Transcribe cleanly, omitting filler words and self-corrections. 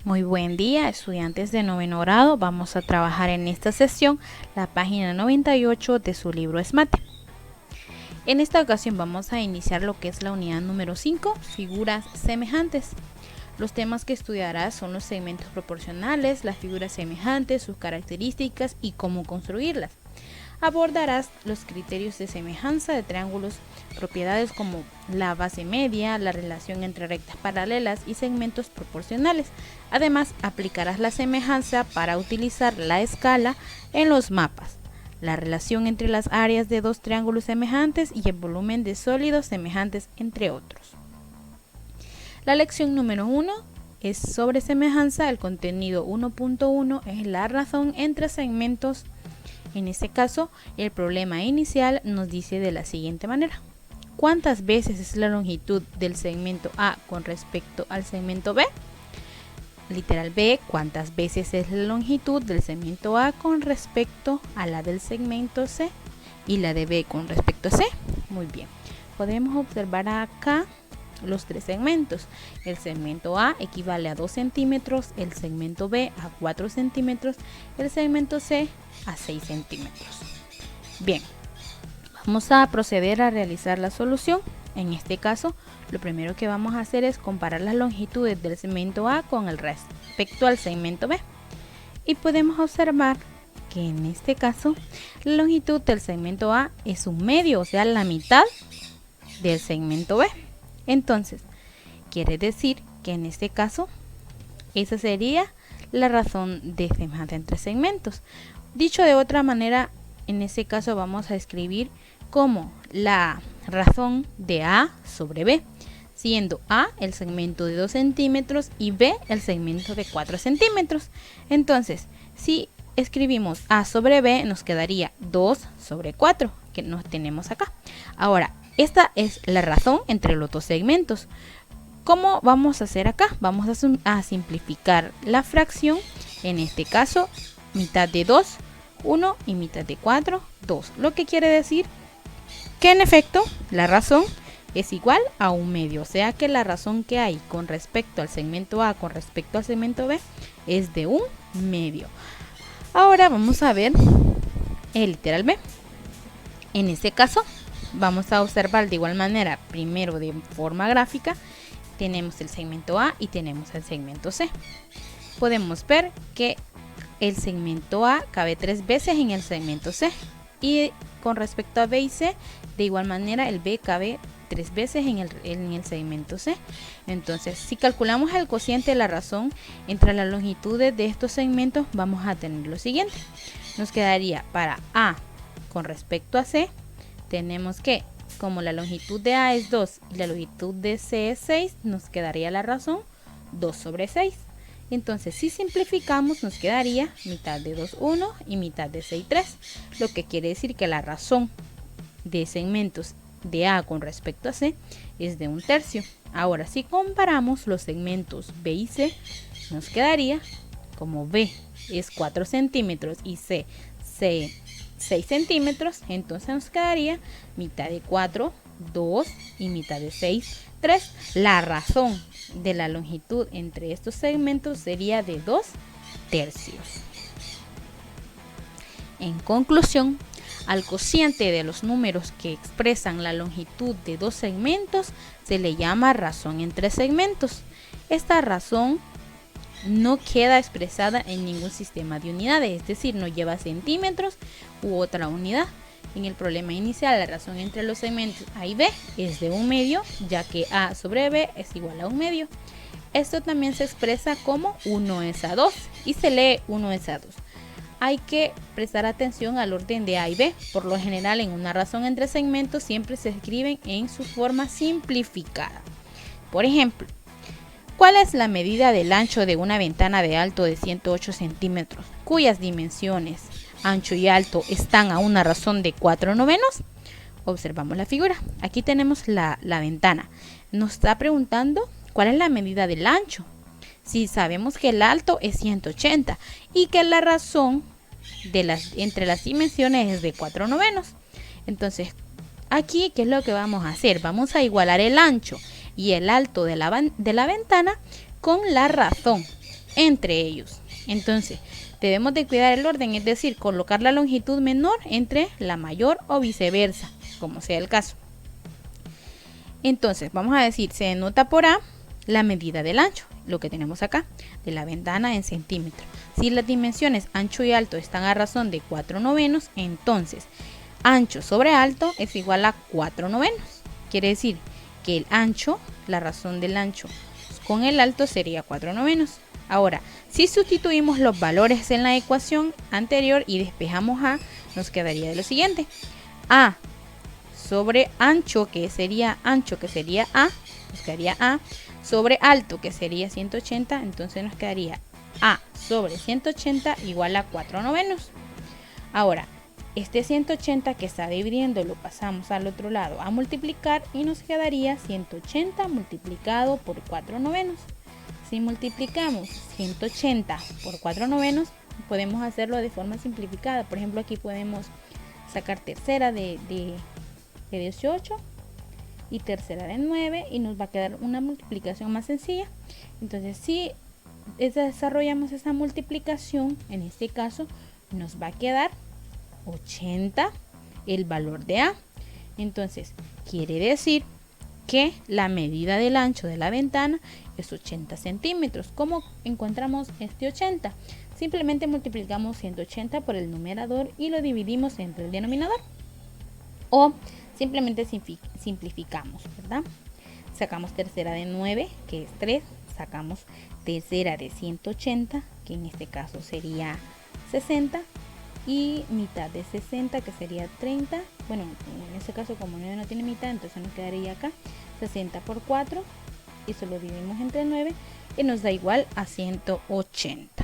Muy buen día, estudiantes de noveno grado. Vamos a trabajar en esta sesión la página 98 de su libro SMATE. En esta ocasión vamos a iniciar lo que es la unidad número 5, figuras semejantes. Los temas que estudiarás son los segmentos proporcionales, las figuras semejantes, sus características y cómo construirlas. Abordarás los criterios de semejanza de triángulos, propiedades como la base media, la relación entre rectas paralelas y segmentos proporcionales. Además, aplicarás la semejanza para utilizar la escala en los mapas, la relación entre las áreas de dos triángulos semejantes y el volumen de sólidos semejantes, entre otros. La lección número 1 es sobre semejanza. El contenido 1.1 es la razón entre segmentos. En este caso, el problema inicial nos dice de la siguiente manera: ¿cuántas veces es la longitud del segmento A con respecto al segmento B? Literal B, ¿cuántas veces es la longitud del segmento A con respecto a la del segmento C? Y la de B con respecto a C. Muy bien. Podemos observar acá los tres segmentos. El segmento A equivale a 2 centímetros, el segmento B a 4 centímetros, el segmento C a 6 centímetros. Bien, vamos a proceder a realizar la solución. En este caso, lo primero que vamos a hacer es comparar las longitudes del segmento A con el respecto al segmento B. Y podemos observar que en este caso, la longitud del segmento A es un medio, o sea, la mitad del segmento B. Entonces, quiere decir que en este caso, esa sería la razón de semejanza entre segmentos. Dicho de otra manera, en este caso vamos a escribir como la razón de A sobre B, siendo A el segmento de 2 centímetros y B el segmento de 4 centímetros. Entonces, si escribimos A sobre B, nos quedaría 2 sobre 4, que nos tenemos acá. Ahora, esta es la razón entre los dos segmentos. ¿Cómo vamos a hacer acá? Vamos a simplificar la fracción. En este caso, mitad de 2, 1 y mitad de 4, 2. Lo que quiere decir que en efecto la razón es igual a un medio. O sea que la razón que hay con respecto al segmento A con respecto al segmento B es de un medio. Ahora vamos a ver el literal B. En este caso, vamos a observar de igual manera, primero de forma gráfica, tenemos el segmento A y tenemos el segmento C. Podemos ver que el segmento A cabe 3 veces en el segmento C. Y con respecto a B y C, de igual manera el B cabe 3 veces en el segmento C. Entonces, si calculamos el cociente de la razón entre las longitudes de estos segmentos, vamos a tener lo siguiente. Nos quedaría para A con respecto a C, tenemos que, como la longitud de A es 2 y la longitud de C es 6, nos quedaría la razón 2 sobre 6. Entonces, si simplificamos, nos quedaría mitad de 2, 1 y mitad de 6, 3. Lo que quiere decir que la razón de segmentos de A con respecto a C es de 1/3. Ahora, si comparamos los segmentos B y C, nos quedaría, como B es 4 centímetros y C 6 centímetros, entonces nos quedaría mitad de 4, 2 y mitad de 6, 3. La razón de la longitud entre estos segmentos sería de 2/3. En conclusión, al cociente de los números que expresan la longitud de dos segmentos se le llama razón entre segmentos. Esta razón no queda expresada en ningún sistema de unidades, es decir, no lleva centímetros u otra unidad. En el problema inicial, la razón entre los segmentos A y B es de un medio, ya que A sobre B es igual a un medio. Esto también se expresa como 1 es a 2 y se lee 1 es a 2. Hay que prestar atención al orden de A y B. Por lo general, en una razón entre segmentos siempre se escriben en su forma simplificada. Por ejemplo, ¿cuál es la medida del ancho de una ventana de alto de 108 centímetros, cuyas dimensiones ancho y alto están a una razón de 4/9? Observamos la figura. Aquí tenemos la ventana. Nos está preguntando cuál es la medida del ancho. Si sabemos que el alto es 180 y que la razón entre las dimensiones es de 4/9. Entonces, aquí, ¿qué es lo que vamos a hacer? Vamos a igualar el ancho y el alto de la ventana con la razón. entre ellos. Entonces, debemos de cuidar el orden, es decir, colocar la longitud menor entre la mayor o viceversa, como sea el caso. Entonces, vamos a decir, se denota por A la medida del ancho, lo que tenemos acá, de la ventana en centímetros. Si las dimensiones ancho y alto están a razón de 4/9, entonces ancho sobre alto es igual a 4/9. Quiere decir que el ancho, la razón del ancho con el alto sería 4/9. Ahora, si sustituimos los valores en la ecuación anterior y despejamos A, nos quedaría de lo siguiente. A sobre ancho, que sería A, nos quedaría A sobre alto, que sería 180, entonces nos quedaría A sobre 180 igual a 4/9. Ahora, este 180 que está dividiendo lo pasamos al otro lado a multiplicar y nos quedaría 180 multiplicado por 4/9. Si multiplicamos 180 por 4/9, podemos hacerlo de forma simplificada. Por ejemplo, aquí podemos sacar tercera de 18 y tercera de 9 y nos va a quedar una multiplicación más sencilla. Entonces, si desarrollamos esa multiplicación, en este caso nos va a quedar 80 el valor de A. Entonces, quiere decir que la medida del ancho de la ventana es 80 centímetros. ¿Cómo encontramos este 80? Simplemente multiplicamos 180 por el numerador y lo dividimos entre el denominador. O simplemente simplificamos, ¿verdad? Sacamos tercera de 9, que es 3. Sacamos tercera de 180, que en este caso sería 60. Y mitad de 60, que sería 30. Bueno, en este caso como 9 no tiene mitad, entonces nos quedaría acá 60 por 4. Eso lo dividimos entre 9 y nos da igual a 180.